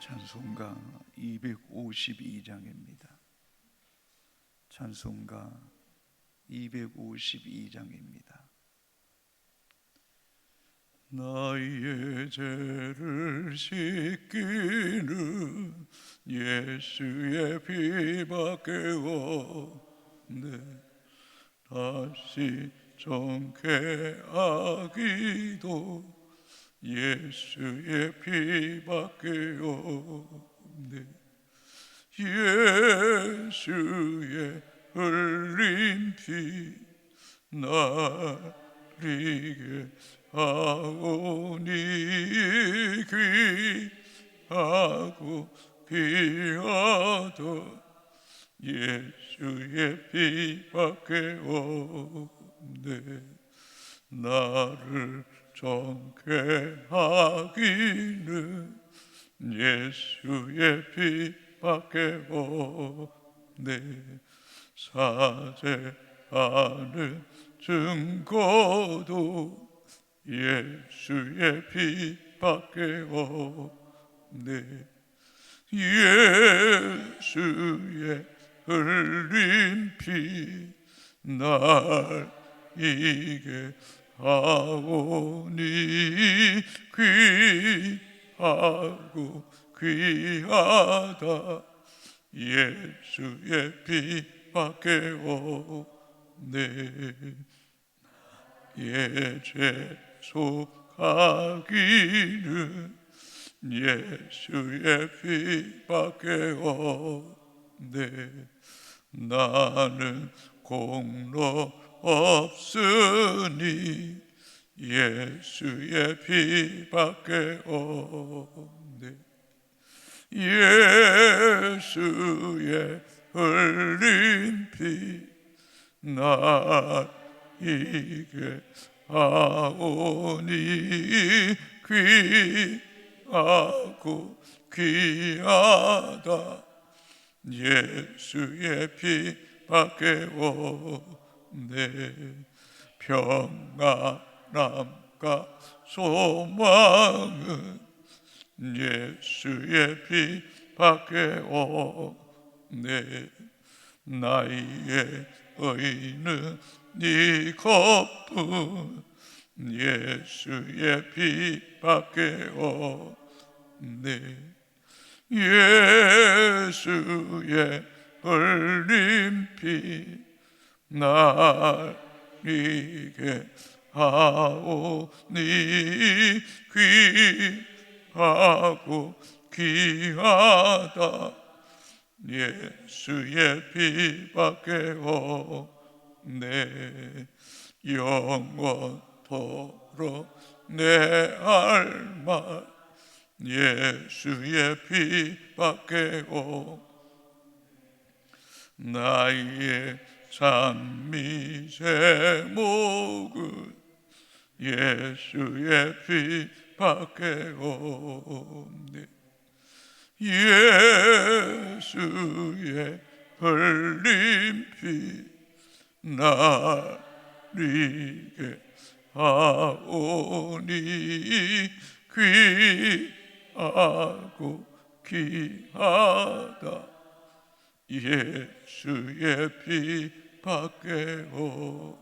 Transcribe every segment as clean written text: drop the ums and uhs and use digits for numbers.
찬송가 252장입니다. 찬송가 252장입니다. 나의 죄를 씻기는 예수의 피밖에 없네. 다시 정케하기도 예수의 피밖에 없네. 예수의 흘린 피 날 이게 하오니 귀하고 귀하다. 예수의 피밖에 없네. 나를 정케 하기는 예수의 피밖에 없네. 사죄하는 증거도 예수의 피밖에 없네. 예수의 흘린 피 날 이게 하오니 귀하고 귀하다. 예수의 피밖에 없네. 예죄 속하기는 예수의 피밖에 없네. 나는 공로 없으니 예수의 피밖에 없네. 예수의 흘린 피 날 이게 하오니 귀하고 귀하다. 예수의 피밖에 없네. 평안함과 소망은 예수의 피밖에 없네. 나의 의는 이것뿐 예수의 피밖에 없네. 예수의 흘린 피 날 이게 하오니 귀하고 귀하다. 예수의 피밖에 없네. 영원토록 내 할 말 예수의 피밖에 없네. 나의 찬미 제목은 예수의 피밖에 없네. 예수의 흘린 피 날 이게 하오니 귀하고 귀하다. 예수의 피밖에 없네.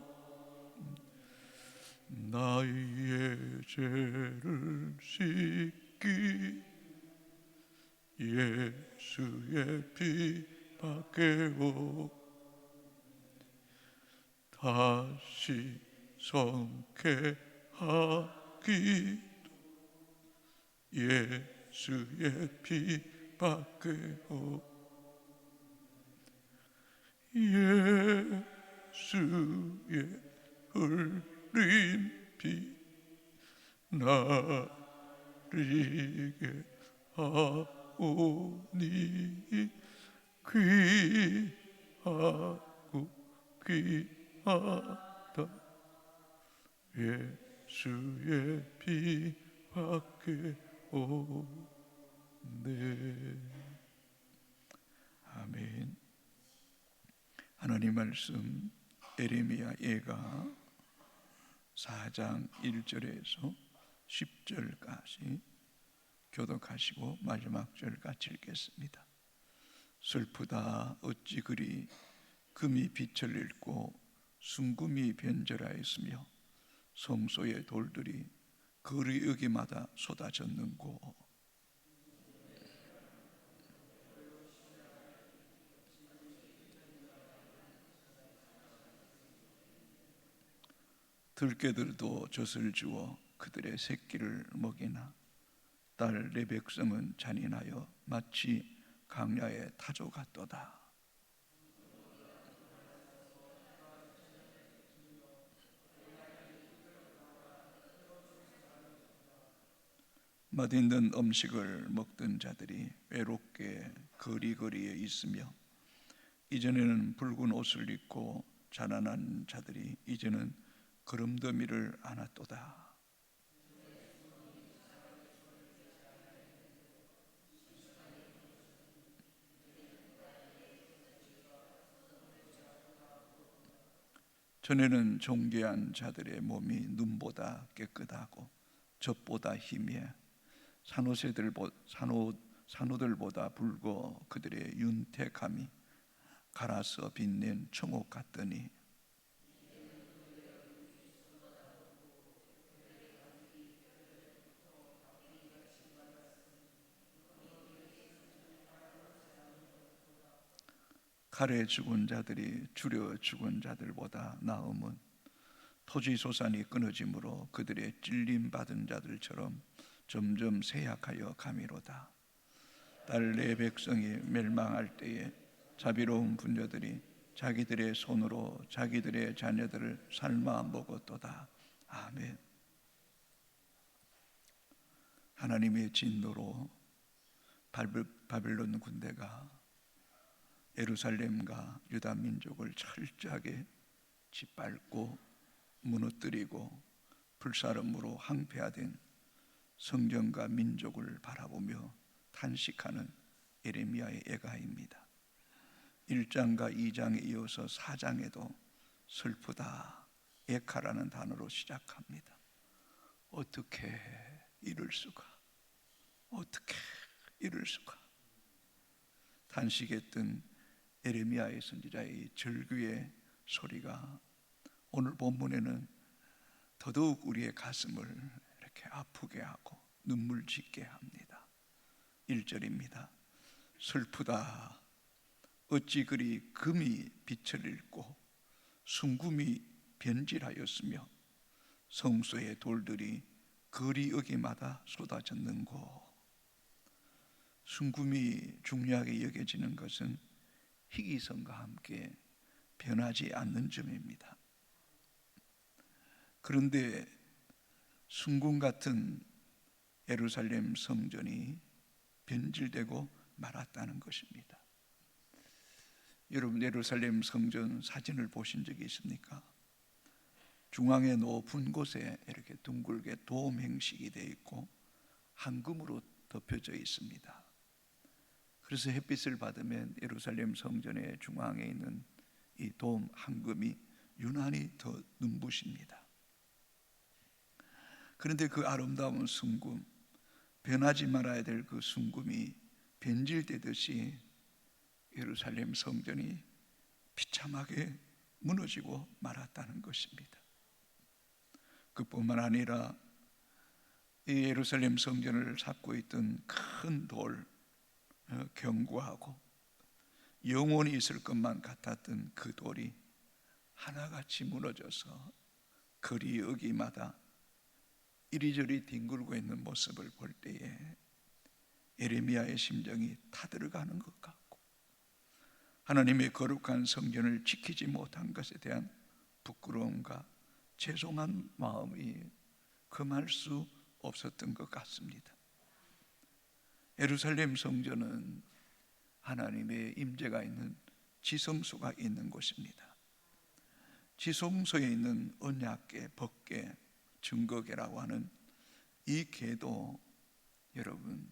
나의 죄를 씻기 예수의 피밖에 없네. 다시 성케하기도 예수의 피밖에 없네. 예수의 흘린 피 날 이게 하오니 귀하고 귀하다. 예수의 피밖에 없네. 아멘. 하나님 말씀 에레미야 예가 4장 1절에서 10절까지 교독하시고 마지막 절 같이 읽겠습니다. 슬프다 어찌 그리 금이 빛을 잃고 순금이 변절하였으며 성소의 돌들이 거리 여기마다 쏟아졌는고. 들깨들도 젖을 주어 그들의 새끼를 먹이나 딸 내 백성은 잔인하여 마치 강야의 타조 같도다. 맛있는 음식을 먹던 자들이 외롭게 거리거리에 있으며 이전에는 붉은 옷을 입고 자라난 자들이 이제는 거름더미를 안았도다. 전에는 존귀한 자들의 몸이 눈보다 깨끗하고 젖보다 희미해 산호들보다 붉어 그들의 윤택함이 갈아서 빛낸 청옥 같더니 칼에 죽은 자들이 줄여 죽은 자들보다 나음은 토지소산이 끊어짐으로 그들의 찔림받은 자들처럼 점점 쇠약하여 가미로다. 딸 내 백성이 멸망할 때에 자비로운 분녀들이 자기들의 손으로 자기들의 자녀들을 삶아 먹었도다. 아멘. 하나님의 진노로 바벨론 군대가 예루살렘과 유다 민족을 철저하게 짓밟고 무너뜨리고 불사름으로 항폐화된 성전과 민족을 바라보며 탄식하는 예레미야의 애가입니다. 1장과 2장에 이어서 4장에도 슬프다, 애카라는 단어로 시작합니다. 어떻게 이럴 수가, 어떻게 이럴 수가. 탄식했던 예레미야의 선지자의 절규의 소리가 오늘 본문에는 더더욱 우리의 가슴을 이렇게 아프게 하고 눈물 짓게 합니다. 1절입니다. 슬프다 어찌 그리 금이 빛을 잃고 순금이 변질하였으며 성소의 돌들이 거리 어기마다 쏟아졌는고. 순금이 중요하게 여겨지는 것은 희귀성과 함께 변하지 않는 점입니다. 그런데 순금 같은 예루살렘 성전이 변질되고 말았다는 것입니다. 여러분 예루살렘 성전 사진을 보신 적이 있습니까? 중앙의 높은 곳에 이렇게 둥글게 돔 형식이 되어 있고 황금으로 덮여져 있습니다. 그래서 햇빛을 받으면 예루살렘 성전의 중앙에 있는 이 돔 황금이 유난히 더 눈부십니다. 그런데 그 아름다운 순금, 변하지 말아야 될 그 순금이 변질되듯이 예루살렘 성전이 비참하게 무너지고 말았다는 것입니다. 그뿐만 아니라 이 예루살렘 성전을 쌓고 있던 큰 돌, 견고하고 영원히 있을 것만 같았던 그 돌이 하나같이 무너져서 거리 어기마다 이리저리 뒹굴고 있는 모습을 볼 때에 예레미야의 심정이 타들어가는 것 같고 하나님의 거룩한 성전을 지키지 못한 것에 대한 부끄러움과 죄송한 마음이 금할 수 없었던 것 같습니다. 예루살렘 성전은 하나님의 임재가 있는 지성소가 있는 곳입니다. 지성소에 있는 언약궤, 법궤, 증거궤라고 하는 이 궤도 여러분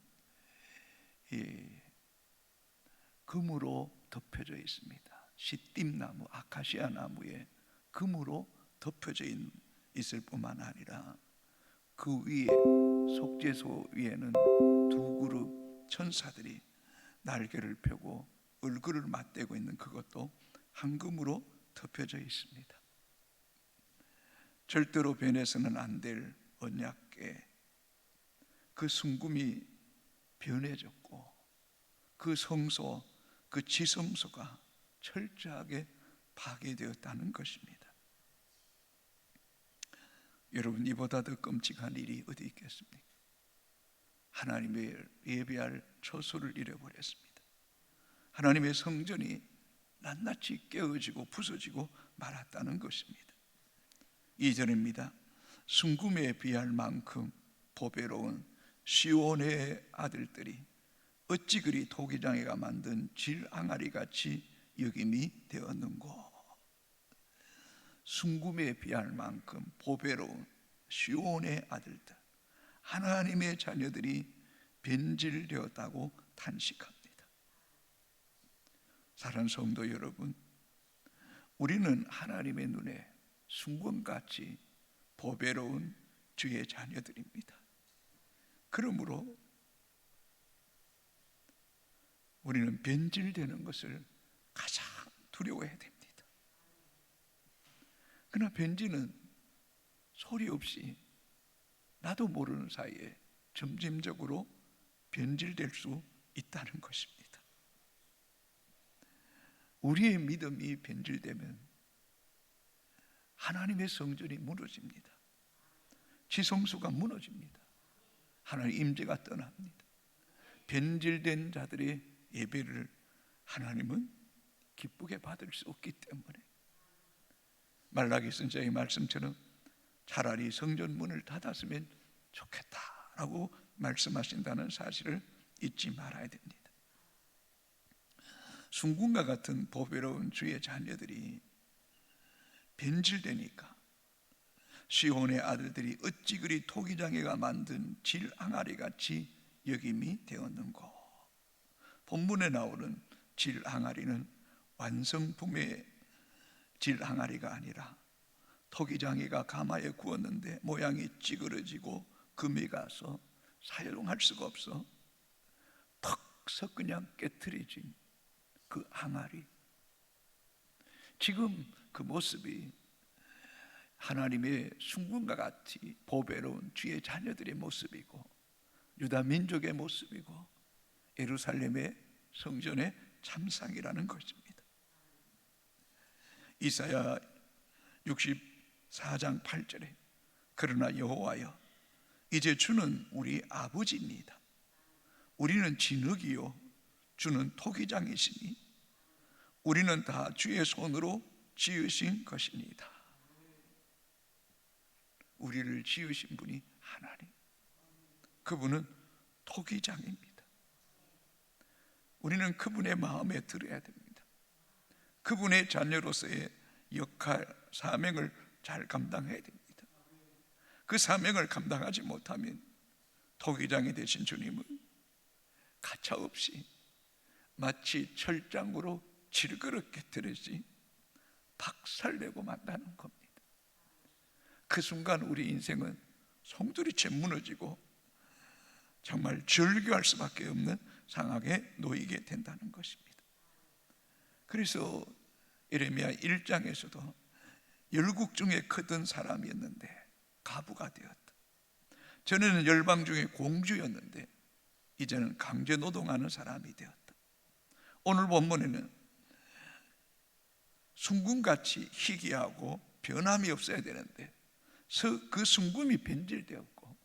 이 금으로 덮여져 있습니다. 시띠나무, 아카시아 나무에 금으로 덮여져 있을 뿐만 아니라 그 위에 속죄소 위에는 두 그룹 천사들이 날개를 펴고 얼굴을 맞대고 있는 그것도 황금으로 덮여져 있습니다. 절대로 변해서는 안 될 언약궤, 그 순금이 변해졌고 그 성소, 그 지성소가 철저하게 파괴되었다는 것입니다. 여러분, 이보다 더 끔찍한 일이 어디 있겠습니까? 하나님의 예배할 처소를 잃어버렸습니다. 하나님의 성전이 낱낱이 깨어지고 부서지고 말았다는 것입니다. 2절입니다. 순금에 비할 만큼 보배로운 시온의 아들들이 어찌 그리 토기장애가 만든 질항아리 같이 여김이 되었는고. 순금에 비할 만큼 보배로운 시온의 아들들, 하나님의 자녀들이 변질되었다고 탄식합니다. 사랑하는 성도 여러분, 우리는 하나님의 눈에 순금같이 보배로운 주의 자녀들입니다. 그러므로 우리는 변질되는 것을 가장 두려워해야 됩니다. 그러나 변질은 소리 없이 나도 모르는 사이에 점진적으로 변질될 수 있다는 것입니다. 우리의 믿음이 변질되면 하나님의 성전이 무너집니다. 지성소가 무너집니다. 하나님의 임재가 떠납니다. 변질된 자들의 예배를 하나님은 기쁘게 받을 수 없기 때문에 말라기 선지자의 말씀처럼 차라리 성전 문을 닫았으면 좋겠다라고 말씀하신다는 사실을 잊지 말아야 됩니다. 순금과 같은 보배로운 주의 자녀들이 변질되니까 시온의 아들들이 어찌 그리 토기장애가 만든 질항아리 같이 여김이 되었는고. 본문에 나오는 질항아리는 완성품의 질항아리가 아니라 토기장애가 가마에 구웠는데 모양이 찌그러지고 금이 가서 사용할 수가 없어 턱서 그냥 깨트려진 그 항아리. 지금 그 모습이 하나님의 순금과 같이 보배로운 주의 자녀들의 모습이고 유다 민족의 모습이고 예루살렘의 성전의 참상이라는 것입니다. 이사야 64장 8절에 그러나 여호와여 이제 주는 우리 아버지입니다. 우리는 진흙이요 주는 토기장이시니 우리는 다 주의 손으로 지으신 것입니다. 우리를 지으신 분이 하나님, 그분은 토기장입니다. 우리는 그분의 마음에 들어야 됩니다. 그분의 자녀로서의 역할, 사명을 잘 감당해야 됩니다. 그 사명을 감당하지 못하면 토기장이 되신 주님은 가차없이 마치 철장으로 질그럽게 들으시 박살내고 만다는 겁니다. 그 순간 우리 인생은 송두리째 무너지고 정말 절규할 수밖에 없는 상황에 놓이게 된다는 것입니다. 그래서 예레미야 1장에서도 열국 중에 크던 사람이었는데 가부가 되었다. 전에는 열방 중에 공주였는데 이제는 강제 노동하는 사람이 되었다. 오늘 본문에는 순금같이 희귀하고 변함이 없어야 되는데 그 순금이 변질되었고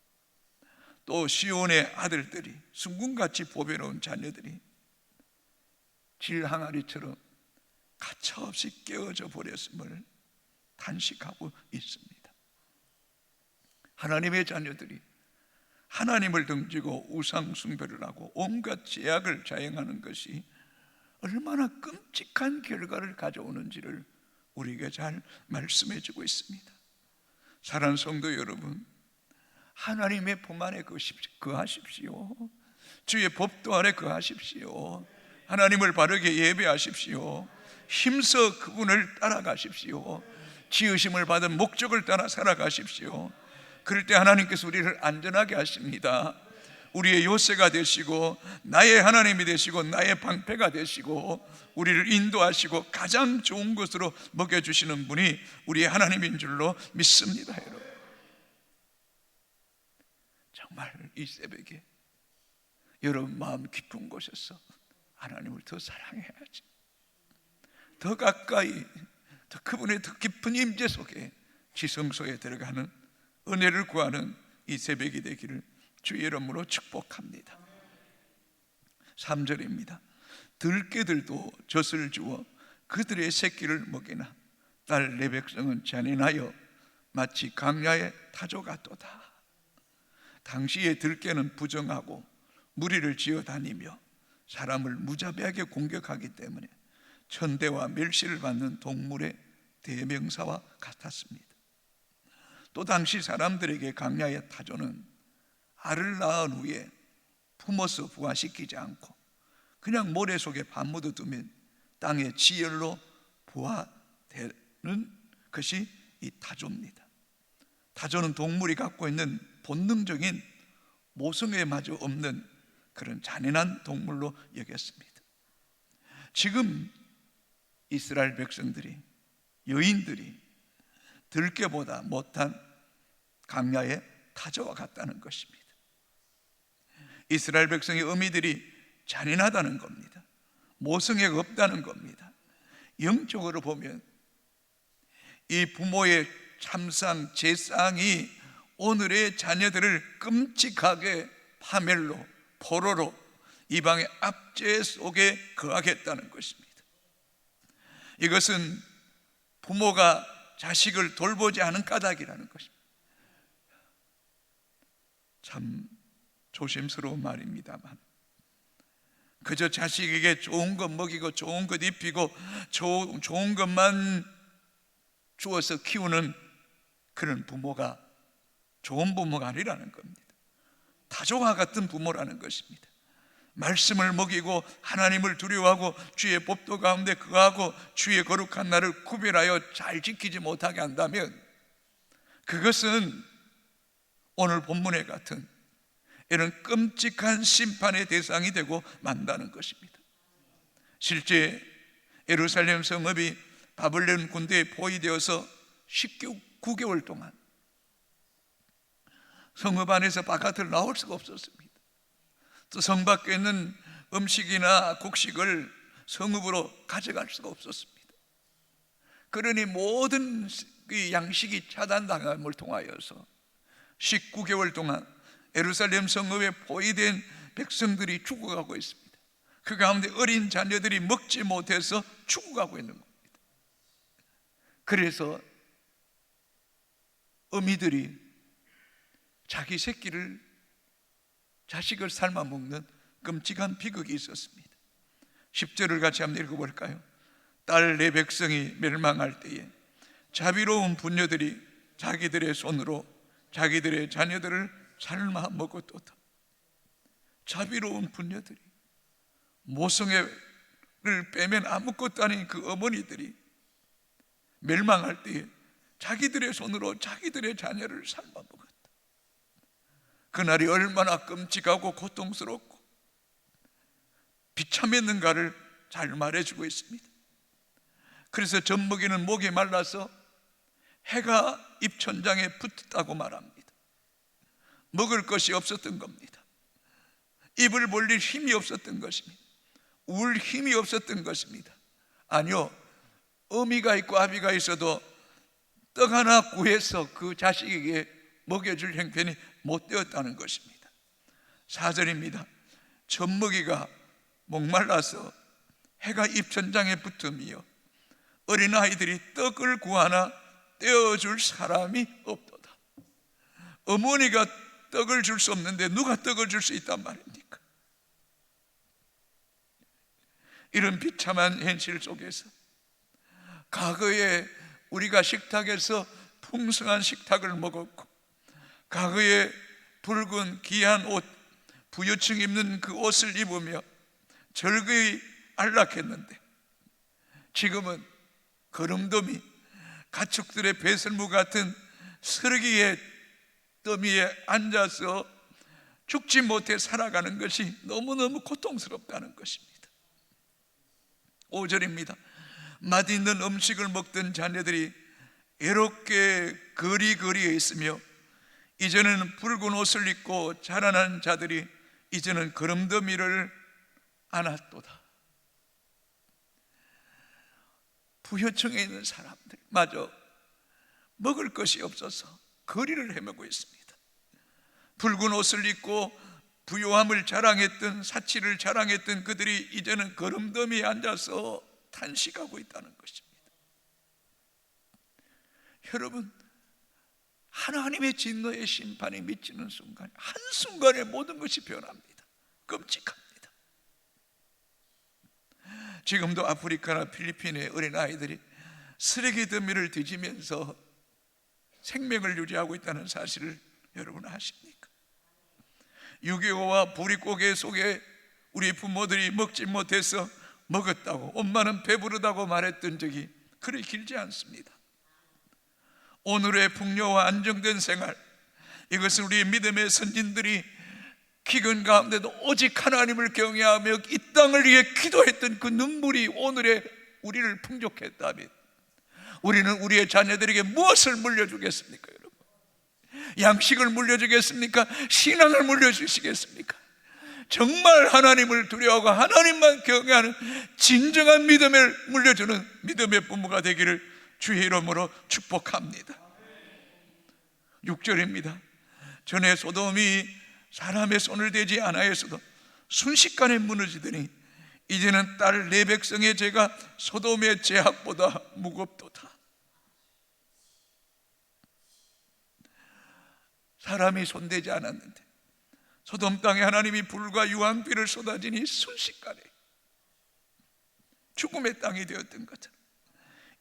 또 시온의 아들들이 순금같이 보배로운 자녀들이 질항아리처럼 가차없이 깨어져 버렸음을 탄식하고 있습니다. 하나님의 자녀들이 하나님을 등지고 우상 숭배를 하고 온갖 죄악을 자행하는 것이 얼마나 끔찍한 결과를 가져오는지를 우리에게 잘 말씀해 주고 있습니다. 사랑하는 성도 여러분, 하나님의 품 안에 거하십시오. 주의 법도 안에 거하십시오. 하나님을 바르게 예배하십시오. 힘써 그분을 따라가십시오. 지으심을 받은 목적을 따라 살아가십시오. 그럴 때 하나님께서 우리를 안전하게 하십니다. 우리의 요새가 되시고 나의 하나님이 되시고 나의 방패가 되시고 우리를 인도하시고 가장 좋은 것으로 먹여주시는 분이 우리의 하나님인 줄로 믿습니다. 여러분, 정말 이 새벽에 여러분 마음 깊은 곳에서 하나님을 더 사랑해야지, 더 가까이, 더 그분의 더 깊은 임재 속에 지성소에 들어가는 은혜를 구하는 이 새벽이 되기를 주의 이름으로 축복합니다. 3절입니다. 들깨들도 젖을 주어 그들의 새끼를 먹이나 딸 내 백성은 잔인하여 마치 강야의 타조 같도다. 당시의 들깨는 부정하고 무리를 지어 다니며 사람을 무자비하게 공격하기 때문에 천대와 멸시를 받는 동물의 대명사와 같았습니다. 또 당시 사람들에게 강야의 타조는 알을 낳은 후에 품어서 부화시키지 않고 그냥 모래 속에 밥 묻어두면 땅의 지열로 부화되는 것이 이 타조입니다. 타조는 동물이 갖고 있는 본능적인 모성애마저 없는 그런 잔인한 동물로 여겼습니다. 지금 이스라엘 백성들이, 여인들이 들깨보다 못한 강야의 타조와 같다는 것입니다. 이스라엘 백성의 어미들이 잔인하다는 겁니다. 모성애가 없다는 겁니다. 영적으로 보면 이 부모의 참상, 제상이 오늘의 자녀들을 끔찍하게 파멸로, 포로로 이방의 압제 속에 거하겠다는 것입니다. 이것은 부모가 자식을 돌보지 않은 까닭이라는 것입니다. 참 조심스러운 말입니다만 그저 자식에게 좋은 것 먹이고 좋은 것 입히고 좋은 것만 주어서 키우는 그런 부모가 좋은 부모가 아니라는 겁니다. 타조와 같은 부모라는 것입니다. 말씀을 먹이고 하나님을 두려워하고 주의 법도 가운데 거하고 주의 거룩한 날을 구별하여 잘 지키지 못하게 한다면 그것은 오늘 본문에 같은 이런 끔찍한 심판의 대상이 되고 만다는 것입니다. 실제 예루살렘 성읍이 바벨론 군대에 포위되어서 19개월 동안 성읍 안에서 바깥으로 나올 수가 없었습니다. 또 성 밖에 있는 음식이나 곡식을 성읍으로 가져갈 수가 없었습니다. 그러니 모든 양식이 차단당함을 통하여서 19개월 동안 예루살렘 성읍에 포위된 백성들이 죽어가고 있습니다. 그 가운데 어린 자녀들이 먹지 못해서 죽어가고 있는 겁니다. 그래서 어미들이 자기 자식을 삶아 먹는 끔찍한 비극이 있었습니다. 10절을 같이 한번 읽어볼까요? 딸 내 백성이 멸망할 때에 자비로운 부녀들이 자기들의 손으로 자기들의 자녀들을 삶아 먹었도다. 자비로운 부녀들이, 모성애를 빼면 아무것도 아닌 그 어머니들이 멸망할 때에 자기들의 손으로 자기들의 자녀를 삶아 먹었다. 그날이 얼마나 끔찍하고 고통스럽고 비참했는가를 잘 말해주고 있습니다. 그래서 젖먹이는 목이 말라서 해가 입천장에 붙었다고 말합니다. 먹을 것이 없었던 겁니다. 입을 벌릴 힘이 없었던 것입니다. 울 힘이 없었던 것입니다. 아니요, 어미가 있고 아비가 있어도 떡 하나 구해서 그 자식에게 먹여줄 형편이 못 되었다는 것입니다. 4절입니다. 젖먹이가 목말라서 해가 입천장에 붙으며 어린아이들이 떡을 구하나 떼어줄 사람이 없도다. 어머니가 떡을 줄 수 없는데 누가 떡을 줄 수 있단 말입니까? 이런 비참한 현실 속에서 과거에 우리가 식탁에서 풍성한 식탁을 먹었고 과거에 붉은 귀한 옷, 부유층 입는 그 옷을 입으며 절거히 안락했는데 지금은 거름더미 가축들의 배설물 같은 쓰레기에 더미에 앉아서 죽지 못해 살아가는 것이 너무너무 고통스럽다는 것입니다. 5절입니다. 맛있는 음식을 먹던 자녀들이 애롭게 거리거리에 있으며 이제는 붉은 옷을 입고 자라난 자들이 이제는 거름더미를 안았도다. 부효층에 있는 사람들 마저 먹을 것이 없어서 거리를 헤매고 있습니다. 붉은 옷을 입고 부요함을 자랑했던, 사치를 자랑했던 그들이 이제는 거름더미에 앉아서 탄식하고 있다는 것입니다. 여러분, 하나님의 진노의 심판이 미치는 순간, 한순간에 모든 것이 변합니다. 끔찍합니다. 지금도 아프리카나 필리핀의 어린아이들이 쓰레기 더미를 뒤지면서 생명을 유지하고 있다는 사실을 여러분 아십니까? 6.25와 보릿고개 속에 우리 부모들이 먹지 못해서 먹었다고, 엄마는 배부르다고 말했던 적이 그리 길지 않습니다. 오늘의 풍요와 안정된 생활, 이것은 우리 믿음의 선진들이 기근 가운데도 오직 하나님을 경외하며 이 땅을 위해 기도했던 그 눈물이 오늘의 우리를 풍족했다면 우리는 우리의 자녀들에게 무엇을 물려주겠습니까? 여러분, 양식을 물려주겠습니까? 신앙을 물려주시겠습니까? 정말 하나님을 두려워하고 하나님만 경외하는 진정한 믿음을 물려주는 믿음의 부모가 되기를 주의 이름으로 축복합니다. 6절입니다. 전에 소돔이 사람의 손을 대지 않아서도 순식간에 무너지더니 이제는 딸 내 백성의 죄가 소돔의 죄악보다 무겁도다. 사람이 손대지 않았는데 소돔 땅에 하나님이 불과 유황비를 쏟아지니 순식간에 죽음의 땅이 되었던 것처럼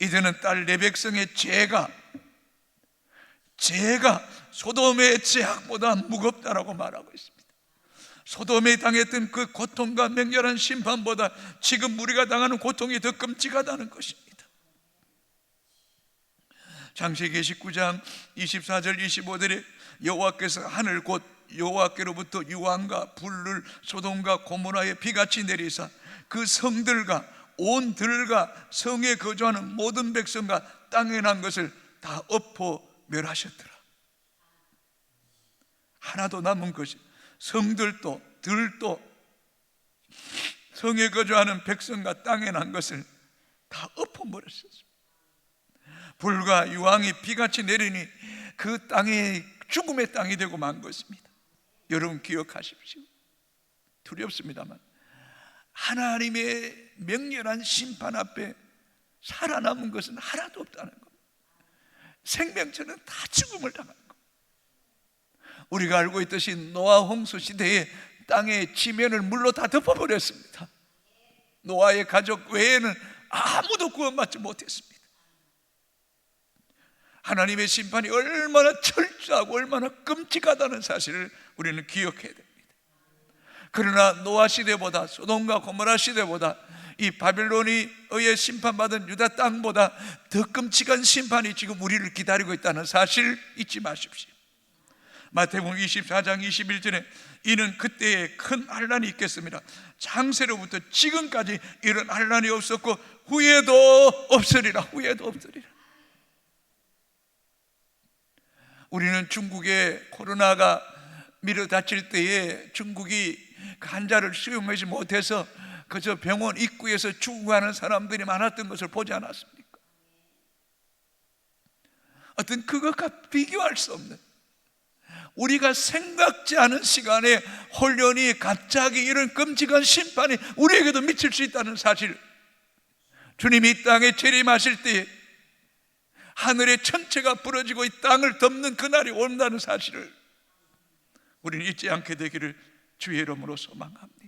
이제는 딸 내 백성의 죄가 소돔의 죄악보다 무겁다라고 말하고 있습니다. 소돔에 당했던 그 고통과 맹렬한 심판보다 지금 우리가 당하는 고통이 더 끔찍하다는 것입니다. 창세기 19장 24절 25절에 여호와께서 하늘 곧 여호와께로부터 유황과 불을 소돔과 고모라에 비같이 내리사 그 성들과 온 들과 성에 거주하는 모든 백성과 땅에 난 것을 다 엎어 멸하셨더라. 하나도 남은 것이, 성들도 들도 성에 거주하는 백성과 땅에 난 것을 다 엎어버렸습니다. 불과 유황이 비같이 내리니 그 땅이 죽음의 땅이 되고 만 것입니다. 여러분 기억하십시오. 두렵습니다만 하나님의 맹렬한 심판 앞에 살아남은 것은 하나도 없다는 겁니다. 생명체는 다 죽음을 당한 겁니다. 우리가 알고 있듯이 노아 홍수 시대에 땅의 지면을 물로 다 덮어버렸습니다. 노아의 가족 외에는 아무도 구원받지 못했습니다. 하나님의 심판이 얼마나 철저하고 얼마나 끔찍하다는 사실을 우리는 기억해야 됩니다. 그러나 노아 시대보다, 소돔과 고모라 시대보다, 이 바빌론이 의해 심판받은 유다 땅보다 더 끔찍한 심판이 지금 우리를 기다리고 있다는 사실 잊지 마십시오. 마태복음 24장 21절에 이는 그때에 큰 환난이 있겠습니다. 창세로부터 지금까지 이런 환난이 없었고 후에도 없으리라. 후에도 없으리라. 우리는 중국에 코로나가 밀어닥칠 때에 중국이 그 환자를 수용하지 못해서 그저 병원 입구에서 죽어가는 사람들이 많았던 것을 보지 않았습니까? 어떤 그것과 비교할 수 없는, 우리가 생각지 않은 시간에 혼련이 갑자기 이런 끔찍한 심판이 우리에게도 미칠 수 있다는 사실, 주님이 이 땅에 재림하실 때에 하늘의 천체가 부러지고 이 땅을 덮는 그날이 온다는 사실을 우리는 잊지 않게 되기를 주의 이름으로 소망합니다.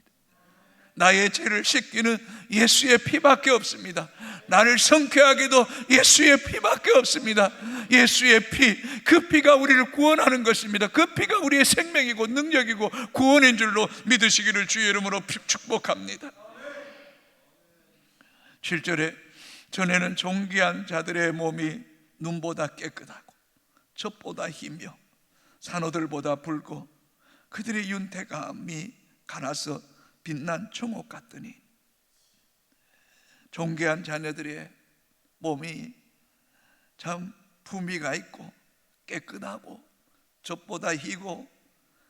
나의 죄를 씻기는 예수의 피밖에 없습니다. 나를 성쾌하게도 예수의 피밖에 없습니다. 예수의 피, 그 피가 우리를 구원하는 것입니다. 그 피가 우리의 생명이고 능력이고 구원인 줄로 믿으시기를 주의 이름으로 축복합니다. 7절에 전에는 존귀한 자들의 몸이 눈보다 깨끗하고 젖보다 희며 산호들보다 붉고 그들의 윤태감이 가나서 빛난 총옥 같더니 존귀한 자녀들의 몸이 참 품위가 있고 깨끗하고 젖보다 희고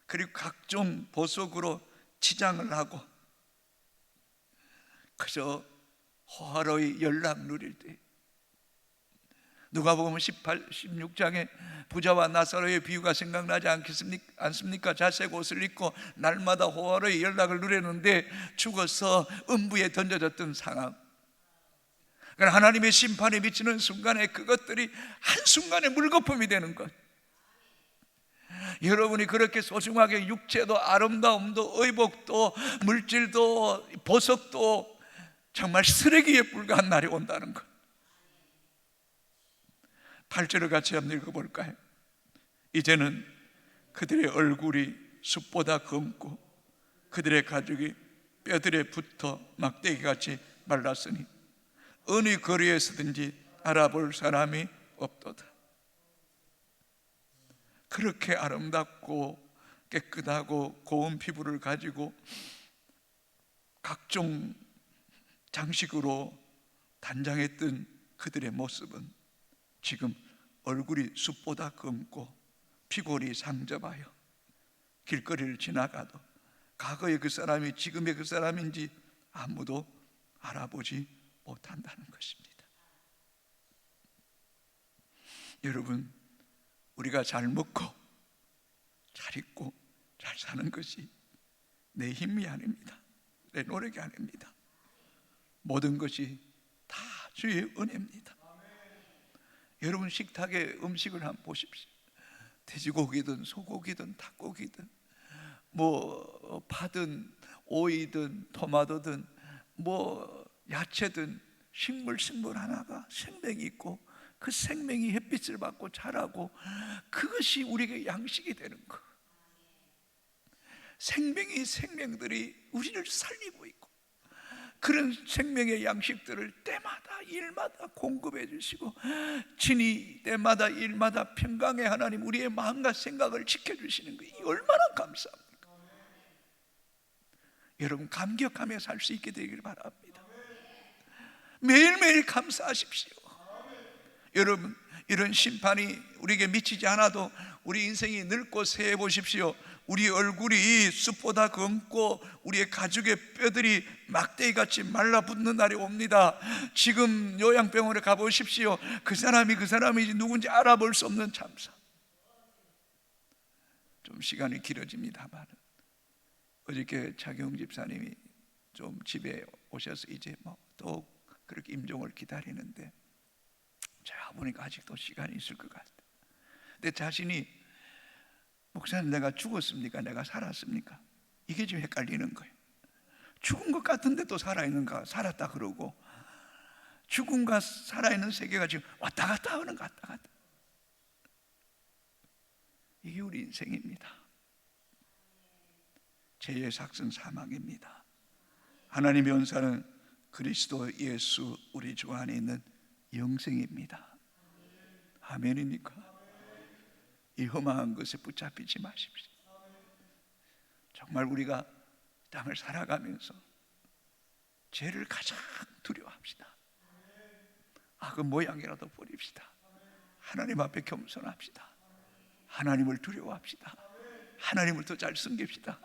그리고 각종 보석으로 치장을 하고 그저 호화로이 연락 누릴 때, 누가복음 16장에 부자와 나사로의 비유가 생각나지 않습니까? 자색 옷을 입고 날마다 호화로이 연락을 누렸는데 죽어서 음부에 던져졌던 상황. 그러니까 하나님의 심판에 미치는 순간에 그것들이 한순간에 물거품이 되는 것. 여러분이 그렇게 소중하게 육체도 아름다움도 의복도 물질도 보석도 정말 쓰레기에 불과한 날이 온다는 것. 8절을 같이 한번 읽어볼까요? 이제는 그들의 얼굴이 숯보다 검고 그들의 가죽이 뼈들에 붙어 막대기같이 말랐으니 어느 거리에서든지 알아볼 사람이 없도다. 그렇게 아름답고 깨끗하고 고운 피부를 가지고 각종 장식으로 단장했던 그들의 모습은 지금 얼굴이 숯보다 검고 피골이 상접하여 길거리를 지나가도 과거의 그 사람이 지금의 그 사람인지 아무도 알아보지 못한다는 것입니다. 여러분, 우리가 잘 먹고 잘 입고 잘 사는 것이 내 힘이 아닙니다. 내 노력이 아닙니다. 모든 것이 다 주의 은혜입니다. 여러분 식탁에 음식을 한번 보십시오. 돼지고기든 소고기든 닭고기든 뭐 파든 오이든 토마토든 뭐 야채든 식물 하나가 생명이 있고 그 생명이 햇빛을 받고 자라고 그것이 우리에게 양식이 되는 것. 생명들이 우리를 살리고 있고 그런 생명의 양식들을 때마다 일마다 공급해 주시고 진이 때마다 일마다 평강의 하나님 우리의 마음과 생각을 지켜주시는 거, 이 얼마나 감사합니까? 여러분 감격하며 살 수 있게 되기를 바랍니다. 매일매일 감사하십시오. 여러분 이런 심판이 우리에게 미치지 않아도 우리 인생이 늙고 새해 보십시오. 우리 얼굴이 숯보다 검고 우리의 가죽의 뼈들이 막대기같이 말라붙는 날이 옵니다. 지금 요양병원에 가보십시오. 그 사람이 누군지 알아볼 수 없는 참사. 좀 시간이 길어집니다만 어저께 차경 집사님이 좀 집에 오셔서 이제 또 그렇게 임종을 기다리는데 제가 보니까 아직도 시간이 있을 것 같아요. 내 자신이 목사님 내가 죽었습니까? 내가 살았습니까? 이게 좀 헷갈리는 거예요. 죽은 것 같은데 또 살아있는가? 살았다 그러고 죽음과 살아있는 세계가 지금 왔다 갔다 하는 것 같다 갔다. 이게 우리 인생입니다. 죄의 삭은 사망입니다. 하나님의 은사는 그리스도 예수 우리 주 안에 있는 영생입니다. 아멘입니까? 이 험한 것에 붙잡히지 마십시오. 정말 우리가 땅을 살아가면서 죄를 가장 두려워합시다. 악은 모양이라도 버립시다. 하나님 앞에 겸손합시다. 하나님을 두려워합시다. 하나님을 더 잘 섬깁시다.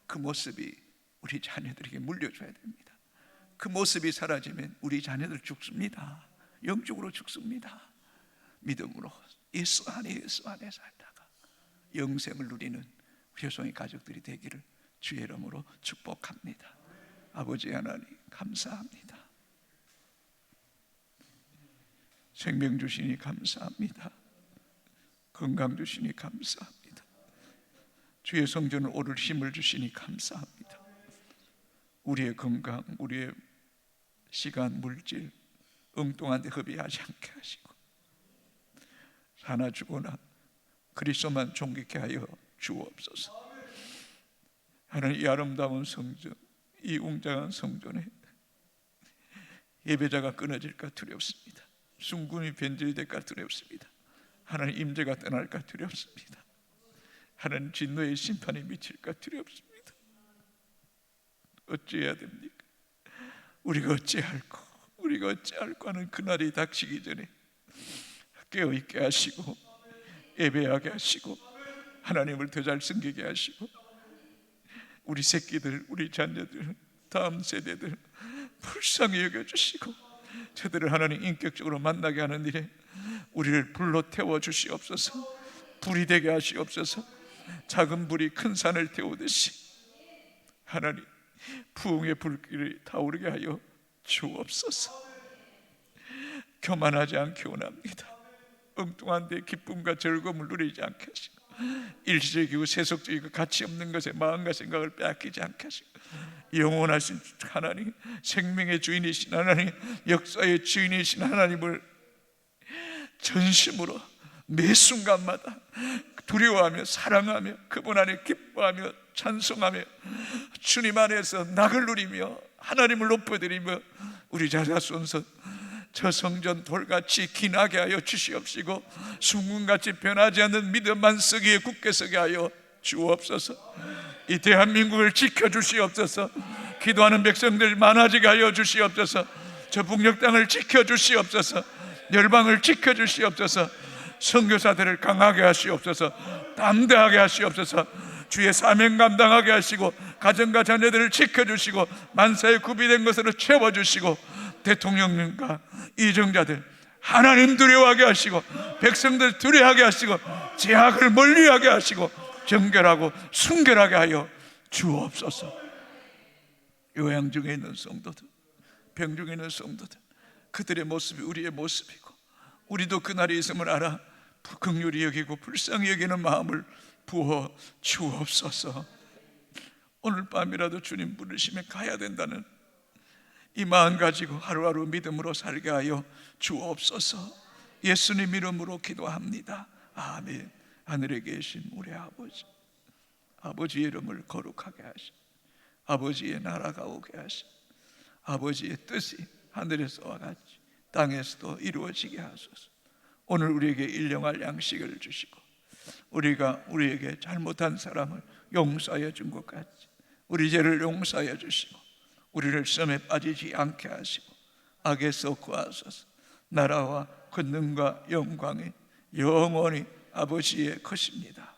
그 모습이 우리 자녀들에게 물려줘야 됩니다. 그 모습이 사라지면 우리 자녀들 죽습니다. 영적으로 죽습니다. 믿음으로 예수 안에 살다가 영생을 누리는 우리 효성의 가족들이 되기를 주의 이름으로 축복합니다. 아버지 하나님 감사합니다. 생명 주시니 감사합니다. 건강 주시니 감사합니다. 주의 성전을 오를 힘을 주시니 감사합니다. 우리의 건강, 우리의 시간, 물질 엉뚱한 데 허비하지 않게 하시고 사나 죽거나 그리스도만 존귀케 하여 주옵소서. 하나님 이 아름다운 성전, 이 웅장한 성전에 예배자가 끊어질까 두렵습니다. 순금이 변질될까 두렵습니다. 하나님 임재가 떠날까 두렵습니다. 하는 진노의 심판이 미칠까 두렵습니다. 어찌해야 됩니까? 우리가 어찌할까 하는 그날이 닥치기 전에 깨어있게 하시고 예배하게 하시고 하나님을 더 잘 섬기게 하시고 우리 새끼들, 우리 자녀들, 다음 세대들 불쌍히 여겨주시고 저들을 하나님 인격적으로 만나게 하는 일에 우리를 불로 태워 주시옵소서. 불이 되게 하시옵소서. 작은 불이 큰 산을 태우듯이 하나님 부흥의 불길이 타오르게 하여 주옵소서. 교만하지 않게 원합니다. 엉뚱한 데 기쁨과 즐거움을 누리지 않게 하시고 일시적이고 세속적이고 가치 없는 것에 마음과 생각을 빼앗기지 않게 하시고 영원하신 하나님, 생명의 주인이신 하나님, 역사의 주인이신 하나님을 전심으로 매 순간마다 두려워하며 사랑하며 그분 안에 기뻐하며 찬송하며 주님 안에서 낙을 누리며 하나님을 높여드리며 우리 자손서 저 성전 돌같이 기나게 하여 주시옵시고 순금같이 변하지 않는 믿음만 서기에 굳게 서게 하여 주옵소서. 이 대한민국을 지켜주시옵소서. 기도하는 백성들 많아지게 하여 주시옵소서. 저 북녘 땅을 지켜주시옵소서. 열방을 지켜주시옵소서. 선교사들을 강하게 하시옵소서. 담대하게 하시옵소서. 주의 사명 감당하게 하시고 가정과 자녀들을 지켜주시고 만사에 구비된 것으로 채워주시고 대통령님과 이정자들 하나님 두려워하게 하시고 백성들 두려워하게 하시고 제약을 멀리하게 하시고 정결하고 순결하게 하여 주옵소서. 요양 중에 있는 성도들, 병 중에 있는 성도들, 그들의 모습이 우리의 모습이고 우리도 그날이 있음을 알아 긍휼히 여기고 불쌍히 여기는 마음을 부어 주옵소서. 오늘 밤이라도 주님 부르시면 가야 된다는 이 마음 가지고 하루하루 믿음으로 살게 하여 주옵소서. 예수님 이름으로 기도합니다. 아멘. 하늘에 계신 우리 아버지, 아버지의 이름을 거룩하게 하시고 아버지의 나라가 오게 하시고 아버지의 뜻이 하늘에서와 같이 땅에서도 이루어지게 하소서. 오늘 우리에게 일용할 양식을 주시고 우리가 우리에게 잘못한 사람을 용서하여 준 것 같이 우리 죄를 용서하여 주시고 우리를 시험에 빠지지 않게 하시고 악에서 구하소서. 나라와 권능과 영광이 영원히 아버지의 것입니다.